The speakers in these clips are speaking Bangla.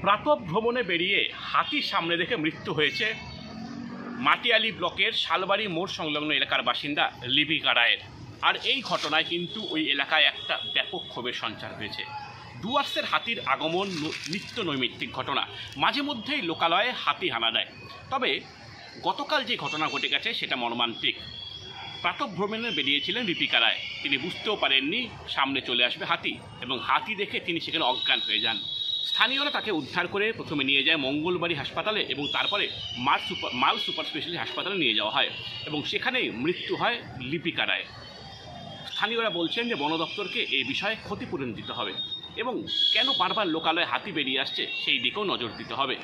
প্রাতঃ ভ্রমণে বেরিয়ে হাতির সামনে দেখে মৃত্যু হয়েছে মাটিয়ালি ব্লকের শালবাড়ি মোড় সংলগ্ন এলাকার বাসিন্দা লিপিকা রায়ের। আর এই ঘটনায় কিন্তু ওই এলাকায় একটা ব্যাপক ক্ষোভের সঞ্চার হয়েছে। ডুয়ার্সের হাতির আগমন নিত্য নৈমিত্তিক ঘটনা, মাঝে মধ্যেই লোকালয়ে হাতি হানা দেয়। তবে গতকাল যে ঘটনা ঘটে গেছে সেটা মর্মান্তিক। প্রাতঃ ভ্রমণে বেরিয়েছিলেন লিপিকা রায়, তিনি বুঝতেও পারেননি সামনে চলে আসবে হাতি, এবং হাতি দেখে তিনি সেখানে অজ্ঞান হয়ে যান। স্থানীয়রা তাকে উদ্ধার করে প্রথমে নিয়ে যায় মঙ্গলবাড়ি হাসপাতালে এবং তারপরে মাল সুপার স্পেশালিটি হাসপাতালে নিয়ে যাওয়া হয় এবং সেখানেই মৃত্যু হয় লিপিকা রায়। স্থানীয়রা বলছেন যে বন দপ্তরকে এই বিষয়ে ক্ষতিপূরণ দিতে হবে এবং কেন বারবার লোকালয়ে হাতি বেরিয়ে আসছে সেই দিকেও নজর দিতে হবে।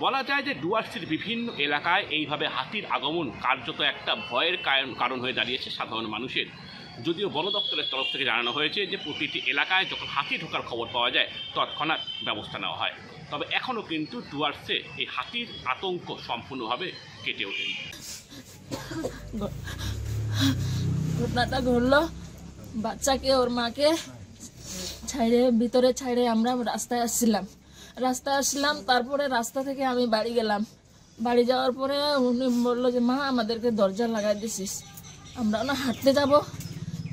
বলা যায় যে ডুয়ার্সের বিভিন্ন এলাকায় এইভাবে হাতির আগমন কার্যত একটা ভয়ের কারণ হয়ে দাঁড়িয়েছে সাধারণ মানুষের। যদিও বন দপ্তরের তরফ থেকে জানানো হয়েছে যে প্রতিটি এলাকায় যখন হাতি ঢোকার খবর পাওয়া যায় তৎক্ষণাৎ ব্যবস্থা নেওয়া হয়। তবে এখনও কিন্তু ডুয়ার্সে এই হাতির আতঙ্ক সম্পূর্ণভাবে কেটে ওঠেনি। ঘটনাটা ঘটলো, বাচ্চাকে ওর মাকে ভিতরে ছাইড়ে আমরা রাস্তায় আসছিলাম। তারপরে রাস্তা থেকে আমি বাড়ি গেলাম। বাড়ি যাওয়ার পরে উনি বললো যে মা আমাদেরকে দরজা লাগাই দিছিস, আমরা না হাঁটতে যাব।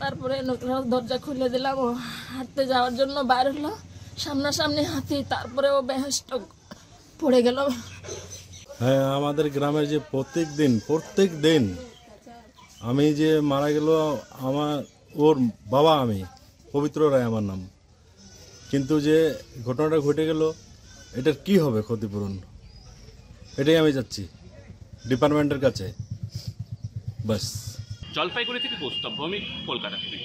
তারপরে দরজা খুলে দিলাম, ও হাঁটতে যাওয়ার জন্য বাইর হলো, সামনাসামনি হাতি, তারপরে ও বেহেস্ট পড়ে গেল। হ্যাঁ, আমাদের গ্রামের যে প্রত্যেক দিন আমি যে মারা গেল ওর বাবা, আমি পবিত্র রায় আমার নাম, কিন্তু যে ঘটনাটা ঘটে গেল এটার কি হবে ক্ষতিপূরণ, এটাই আমি চাচ্ছি ডিপার্টমেন্টের কাছে। বাস। জলপাইগুড়ি থেকে কৌস্তব ভৌমিক, কলকাতা থেকে।